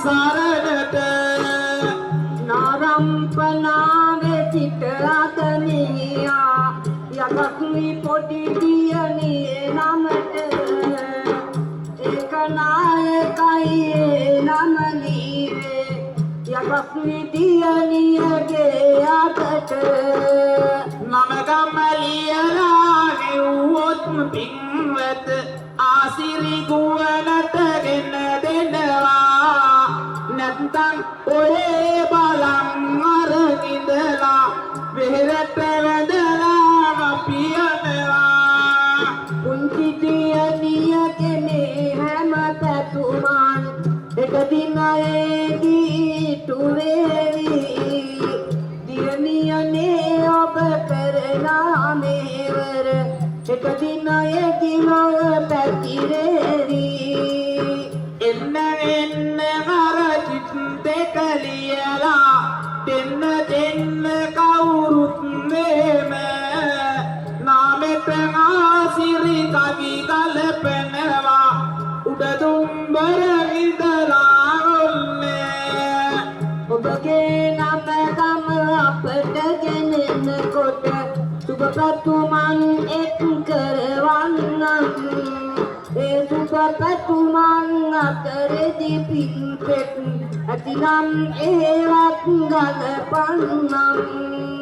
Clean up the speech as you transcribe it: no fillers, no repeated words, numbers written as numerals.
සරණට නාරම්පනාවේ සිට අතනියා යකක්මි පොඩි දියණියේ නමට ඒක නායකයි නම නීවේ යකක්මි දියණියගේ අතට මම ගම්මලියලා නෙව්වොත් පින්වත ආසිරි ගුවනට ගෙන දෙනවා නැත්තම් ඔයේ බලන් අරගිඳලා වෙහෙරට වැඳලාම පියනවා පුංචි දියණිය කෙනේ හැම පැතුමන් එක දිනයේදී තුවේවි දියණියනේ ඔබ කරනා මේවර එක දිනයේදී මව පැතිරේවි එන්න මර චිත් දෙක ලියලා දෙන්න කවුරුත් නේම නාමෙට ආසිරි කවි ගලපනවා උඩදුම්බර ඉඳලා ඔන්නේ ඔබගේ නම ගම අපට ගෙනෙනකොට සුබපැතුමන් එක් කරවන්නම් ඒ සුබපැතුමන් අතරෙදි පින්පෙත් ඇතිනම් ඒවත් ගලපන්නම්